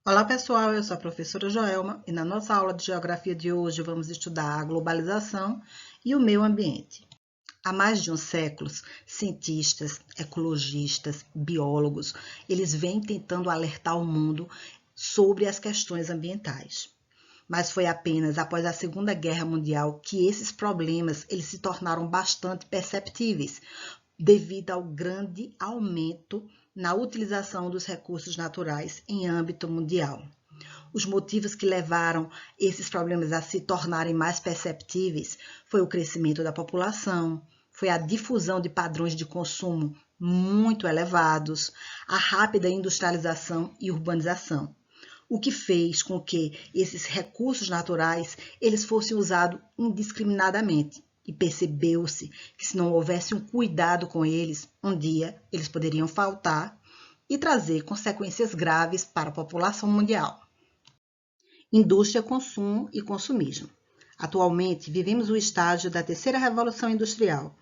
Olá pessoal, eu sou a professora Joelma e na nossa aula de geografia de hoje vamos estudar a globalização e o meio ambiente. Há mais de um século, cientistas, ecologistas, biólogos, eles vêm tentando alertar o mundo sobre as questões ambientais. Mas foi apenas após a Segunda Guerra Mundial que esses problemas eles se tornaram bastante perceptíveis, devido ao grande aumento na utilização dos recursos naturais em âmbito mundial. Os motivos que levaram esses problemas a se tornarem mais perceptíveis foi o crescimento da população, foi a difusão de padrões de consumo muito elevados, a rápida industrialização e urbanização, o que fez com que esses recursos naturais eles fossem usados indiscriminadamente. E percebeu-se que se não houvesse um cuidado com eles, um dia eles poderiam faltar e trazer consequências graves para a população mundial. Indústria, consumo e consumismo. Atualmente, vivemos o estágio da terceira revolução industrial,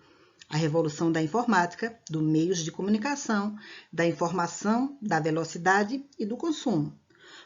a revolução da informática, dos meios de comunicação, da informação, da velocidade e do consumo.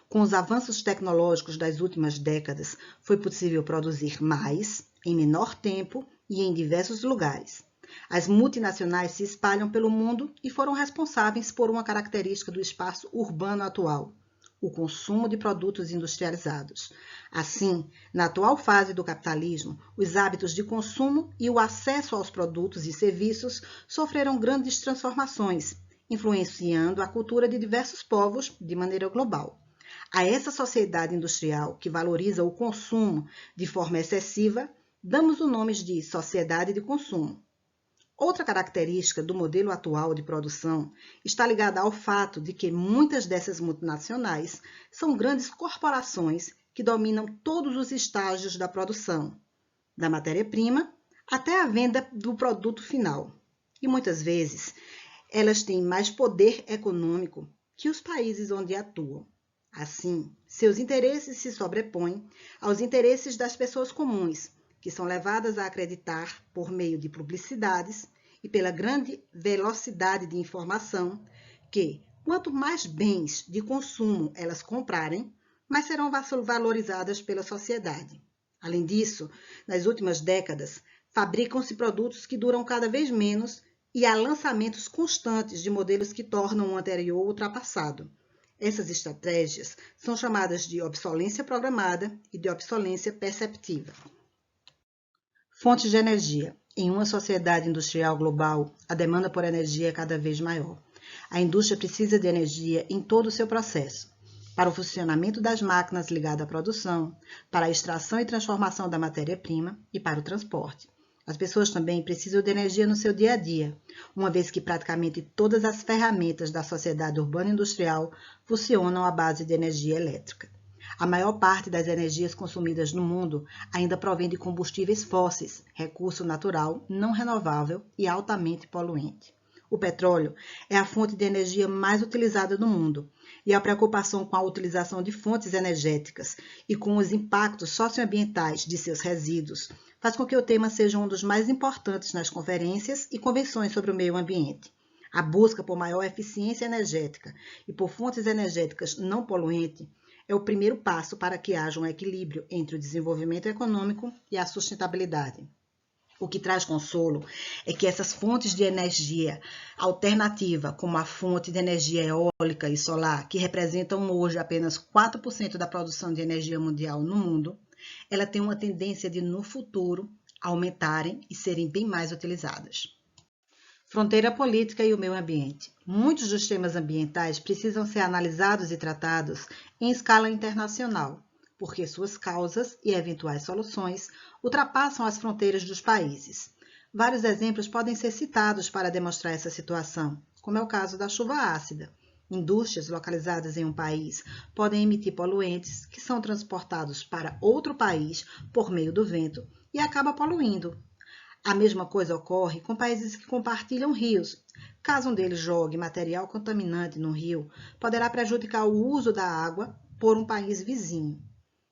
Com os avanços tecnológicos das últimas décadas, foi possível produzir mais, em menor tempo e em diversos lugares. As multinacionais se espalham pelo mundo e foram responsáveis por uma característica do espaço urbano atual, o consumo de produtos industrializados. Assim, na atual fase do capitalismo, os hábitos de consumo e o acesso aos produtos e serviços sofreram grandes transformações, influenciando a cultura de diversos povos de maneira global. A essa sociedade industrial que valoriza o consumo de forma excessiva, damos o nome de sociedade de consumo. Outra característica do modelo atual de produção está ligada ao fato de que muitas dessas multinacionais são grandes corporações que dominam todos os estágios da produção, da matéria-prima até a venda do produto final. E muitas vezes elas têm mais poder econômico que os países onde atuam. Assim, seus interesses se sobrepõem aos interesses das pessoas comuns, que são levadas a acreditar, por meio de publicidades e pela grande velocidade de informação, que quanto mais bens de consumo elas comprarem, mais serão valorizadas pela sociedade. Além disso, nas últimas décadas, fabricam-se produtos que duram cada vez menos e há lançamentos constantes de modelos que tornam o anterior ultrapassado. Essas estratégias são chamadas de obsolescência programada e de obsolescência perceptiva. Fontes de energia. Em uma sociedade industrial global, a demanda por energia é cada vez maior. A indústria precisa de energia em todo o seu processo, para o funcionamento das máquinas ligadas à produção, para a extração e transformação da matéria-prima e para o transporte. As pessoas também precisam de energia no seu dia a dia, uma vez que praticamente todas as ferramentas da sociedade urbana industrial funcionam à base de energia elétrica. A maior parte das energias consumidas no mundo ainda provém de combustíveis fósseis, recurso natural, não renovável e altamente poluente. O petróleo é a fonte de energia mais utilizada no mundo, e a preocupação com a utilização de fontes energéticas e com os impactos socioambientais de seus resíduos faz com que o tema seja um dos mais importantes nas conferências e convenções sobre o meio ambiente. A busca por maior eficiência energética e por fontes energéticas não poluentes é o primeiro passo para que haja um equilíbrio entre o desenvolvimento econômico e a sustentabilidade. O que traz consolo é que essas fontes de energia alternativa, como a fonte de energia eólica e solar, que representam hoje apenas 4% da produção de energia mundial no mundo, ela tem uma tendência de, no futuro, aumentarem e serem bem mais utilizadas. Fronteira política e o meio ambiente. Muitos dos temas ambientais precisam ser analisados e tratados em escala internacional, porque suas causas e eventuais soluções ultrapassam as fronteiras dos países. Vários exemplos podem ser citados para demonstrar essa situação, como é o caso da chuva ácida. Indústrias localizadas em um país podem emitir poluentes que são transportados para outro país por meio do vento e acaba poluindo. A mesma coisa ocorre com países que compartilham rios. Caso um deles jogue material contaminante no rio, poderá prejudicar o uso da água por um país vizinho.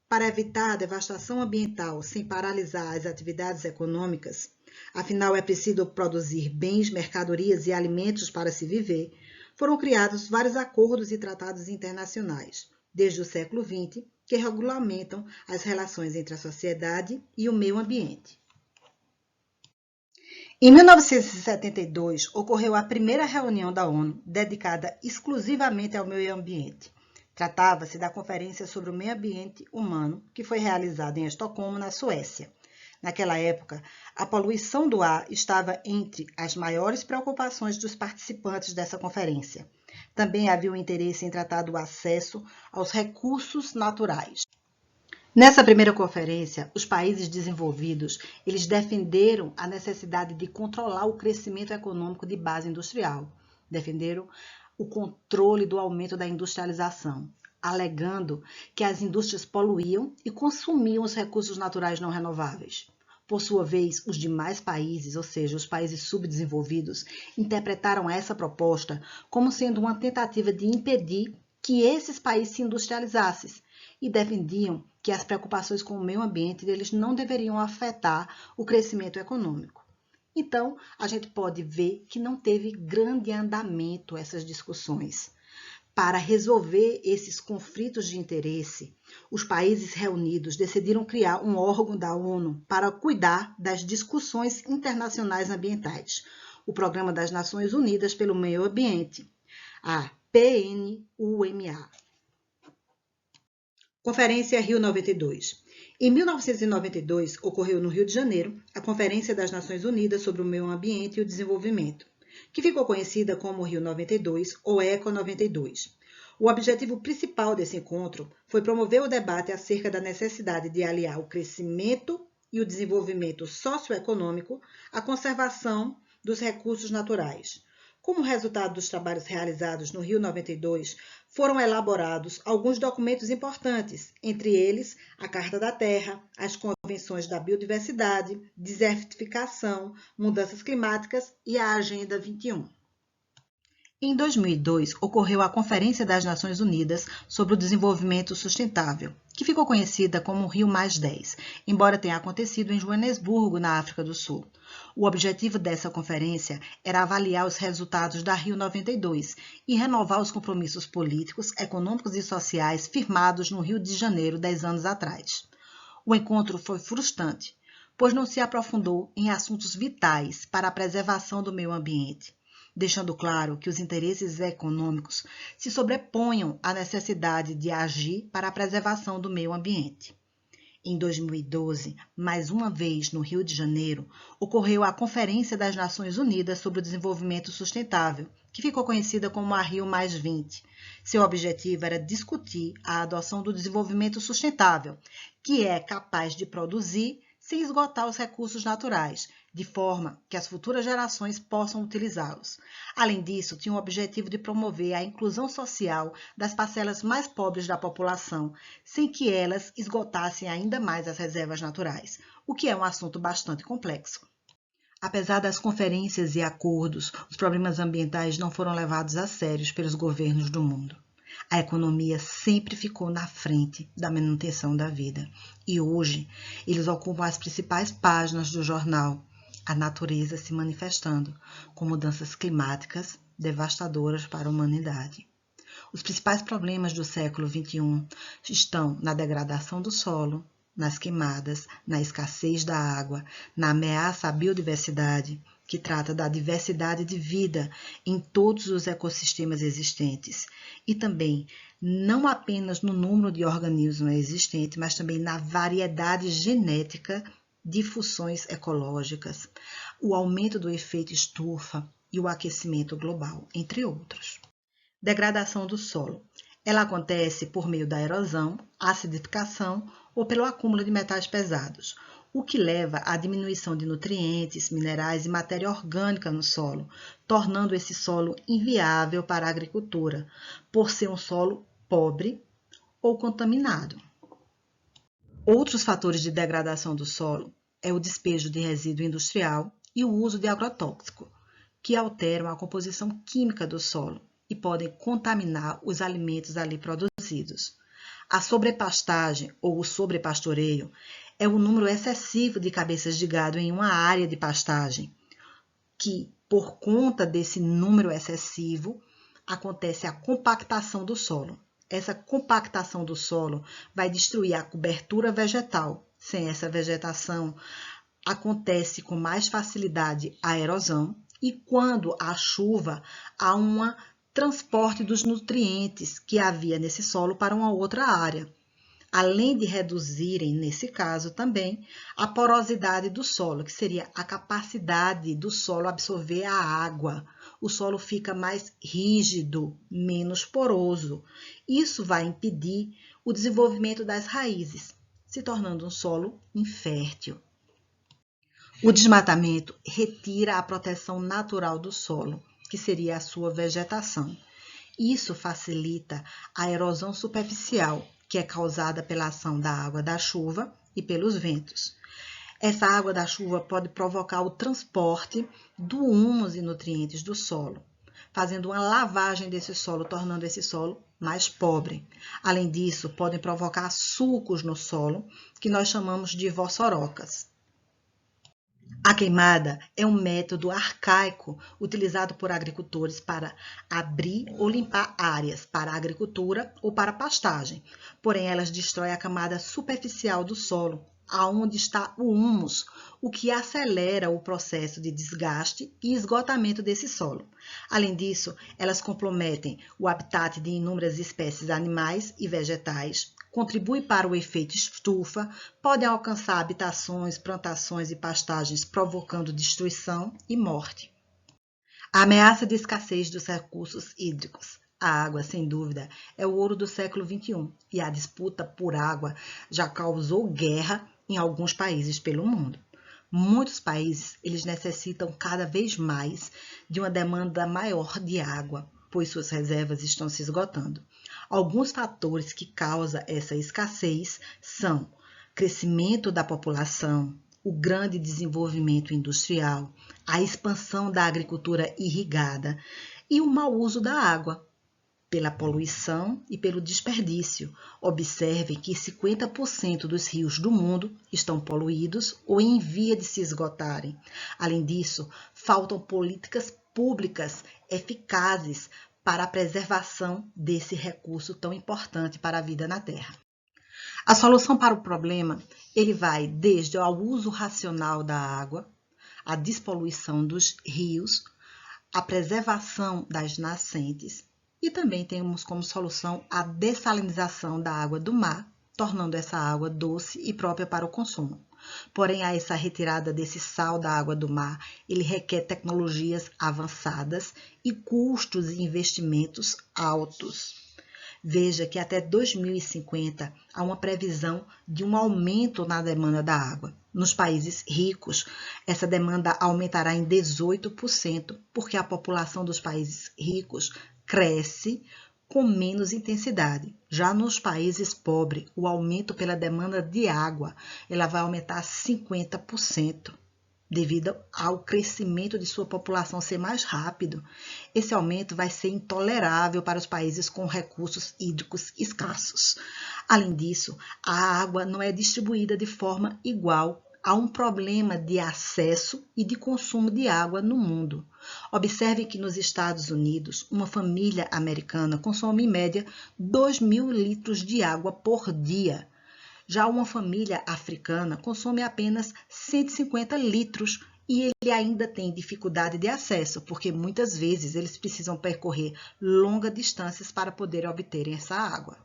Para evitar a devastação ambiental sem paralisar as atividades econômicas, afinal é preciso produzir bens, mercadorias e alimentos para se viver, foram criados vários acordos e tratados internacionais. desde o século XX, que regulamentam as relações entre a sociedade e o meio ambiente. Em 1972, ocorreu a primeira reunião da ONU dedicada exclusivamente ao meio ambiente. Tratava-se da Conferência sobre o Meio Ambiente Humano, que foi realizada em Estocolmo, na Suécia. Naquela época, a poluição do ar estava entre as maiores preocupações dos participantes dessa conferência. Também havia um interesse em tratar do acesso aos recursos naturais. Nessa primeira conferência, os países desenvolvidos, eles defenderam a necessidade de controlar o crescimento econômico de base industrial. Defenderam o controle do aumento da industrialização, alegando que as indústrias poluíam e consumiam os recursos naturais não renováveis. Por sua vez, os demais países, ou seja, os países subdesenvolvidos, interpretaram essa proposta como sendo uma tentativa de impedir que esses países se industrializassem e defendiam que as preocupações com o meio ambiente deles não deveriam afetar o crescimento econômico. Então, a gente pode ver que não teve grande andamento essas discussões. Para resolver esses conflitos de interesse, os países reunidos decidiram criar um órgão da ONU para cuidar das discussões internacionais ambientais, o Programa das Nações Unidas pelo Meio Ambiente, a PNUMA. Conferência Rio 92. Em 1992, ocorreu no Rio de Janeiro a Conferência das Nações Unidas sobre o Meio Ambiente e o Desenvolvimento, que ficou conhecida como Rio 92 ou Eco 92. O objetivo principal desse encontro foi promover o debate acerca da necessidade de aliar o crescimento e o desenvolvimento socioeconômico à conservação dos recursos naturais. Como resultado dos trabalhos realizados no Rio 92, foram elaborados alguns documentos importantes, entre eles a Carta da Terra, as Convenções da Biodiversidade, Desertificação, Mudanças Climáticas e a Agenda 21. Em 2002, ocorreu a Conferência das Nações Unidas sobre o Desenvolvimento Sustentável, que ficou conhecida como Rio+10, embora tenha acontecido em Joanesburgo, na África do Sul. O objetivo dessa conferência era avaliar os resultados da Rio 92 e renovar os compromissos políticos, econômicos e sociais firmados no Rio de Janeiro 10 anos atrás. O encontro foi frustrante, pois não se aprofundou em assuntos vitais para a preservação do meio ambiente, deixando claro que os interesses econômicos se sobreponham à necessidade de agir para a preservação do meio ambiente. Em 2012, mais uma vez no Rio de Janeiro, ocorreu a Conferência das Nações Unidas sobre o Desenvolvimento Sustentável, que ficou conhecida como a Rio+20. Seu objetivo era discutir a adoção do desenvolvimento sustentável, que é capaz de produzir sem esgotar os recursos naturais, de forma que as futuras gerações possam utilizá-los. Além disso, tinha o objetivo de promover a inclusão social das parcelas mais pobres da população, sem que elas esgotassem ainda mais as reservas naturais, o que é um assunto bastante complexo. Apesar das conferências e acordos, os problemas ambientais não foram levados a sério pelos governos do mundo. A economia sempre ficou na frente da manutenção da vida. E hoje, eles ocupam as principais páginas do jornal, a natureza se manifestando com mudanças climáticas devastadoras para a humanidade. Os principais problemas do século XXI estão na degradação do solo, nas queimadas, na escassez da água, na ameaça à biodiversidade, que trata da diversidade de vida em todos os ecossistemas existentes, e também não apenas no número de organismos existentes, mas também na variedade genética de funções ecológicas, o aumento do efeito estufa e o aquecimento global, entre outros. Degradação do solo. Ela acontece por meio da erosão, acidificação ou pelo acúmulo de metais pesados, o que leva à diminuição de nutrientes, minerais e matéria orgânica no solo, tornando esse solo inviável para a agricultura, por ser um solo pobre ou contaminado. Outros fatores de degradação do solo é o despejo de resíduo industrial e o uso de agrotóxico, que alteram a composição química do solo e podem contaminar os alimentos ali produzidos. A sobrepastagem ou o sobrepastoreio é o número excessivo de cabeças de gado em uma área de pastagem, que, por conta desse número excessivo, acontece a compactação do solo. essa compactação do solo vai destruir a cobertura vegetal. Sem essa vegetação, acontece com mais facilidade a erosão e quando há chuva, há um transporte dos nutrientes que havia nesse solo para uma outra área. Além de reduzirem, nesse caso também, a porosidade do solo, que seria a capacidade do solo absorver a água. O solo fica mais rígido, menos poroso. Isso vai impedir o desenvolvimento das raízes, se tornando um solo infértil. O desmatamento retira a proteção natural do solo, que seria a sua vegetação. Isso facilita a erosão superficial, que é causada pela ação da água da chuva e pelos ventos. Essa água da chuva pode provocar o transporte do húmus e nutrientes do solo, fazendo uma lavagem desse solo, tornando esse solo mais pobre. Além disso, podem provocar sulcos no solo, que nós chamamos de vossorocas. A queimada é um método arcaico utilizado por agricultores para abrir ou limpar áreas para agricultura ou para pastagem. Porém, elas destroem a camada superficial do solo, aonde está o húmus, o que acelera o processo de desgaste e esgotamento desse solo. Além disso, elas comprometem o habitat de inúmeras espécies animais e vegetais, contribui para o efeito estufa, podem alcançar habitações, plantações e pastagens, provocando destruição e morte. A ameaça de escassez dos recursos hídricos. A água, sem dúvida, é o ouro do século XXI e a disputa por água já causou guerra em alguns países pelo mundo. Muitos países eles necessitam cada vez mais de uma demanda maior de água, pois suas reservas estão se esgotando. Alguns fatores que causam essa escassez são crescimento da população, o grande desenvolvimento industrial, a expansão da agricultura irrigada e o mau uso da água, pela poluição e pelo desperdício. Observe que 50% dos rios do mundo estão poluídos ou em via de se esgotarem. Além disso, faltam políticas públicas eficazes para a preservação desse recurso tão importante para a vida na Terra. A solução para o problema, ele vai desde o uso racional da água, a despoluição dos rios, a preservação das nascentes e também temos como solução a dessalinização da água do mar, tornando essa água doce e própria para o consumo. Porém, essa retirada desse sal da água do mar, ele requer tecnologias avançadas e custos e investimentos altos. Veja que até 2050 há uma previsão de um aumento na demanda da água. Nos países ricos, essa demanda aumentará em 18%, porque a população dos países ricos cresce com menos intensidade. Já nos países pobres, o aumento pela demanda de água ela vai aumentar 50%, devido ao crescimento de sua população ser mais rápido. Esse aumento vai ser intolerável para os países com recursos hídricos escassos. Além disso, a água não é distribuída de forma igual. Há um problema de acesso e de consumo de água no mundo. Observe que nos Estados Unidos, uma família americana consome em média 2.000 litros de água por dia. Já uma família africana consome apenas 150 litros e ele ainda tem dificuldade de acesso, porque muitas vezes eles precisam percorrer longas distâncias para poder obter essa água.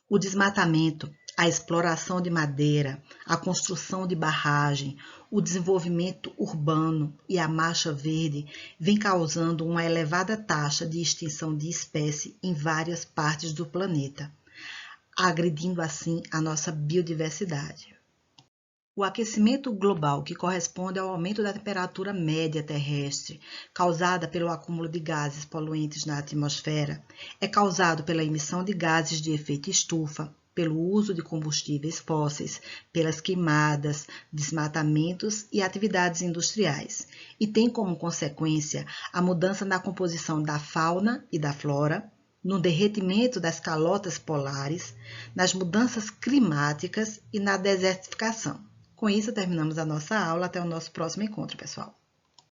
O desmatamento, a exploração de madeira, a construção de barragem, o desenvolvimento urbano e a marcha verde vem causando uma elevada taxa de extinção de espécies em várias partes do planeta, agredindo assim a nossa biodiversidade. O aquecimento global, que corresponde ao aumento da temperatura média terrestre, causada pelo acúmulo de gases poluentes na atmosfera, é causado pela emissão de gases de efeito estufa, pelo uso de combustíveis fósseis, pelas queimadas, desmatamentos e atividades industriais, e tem como consequência a mudança na composição da fauna e da flora, no derretimento das calotas polares, nas mudanças climáticas e na desertificação. Com isso, terminamos a nossa aula. Até o nosso próximo encontro, pessoal.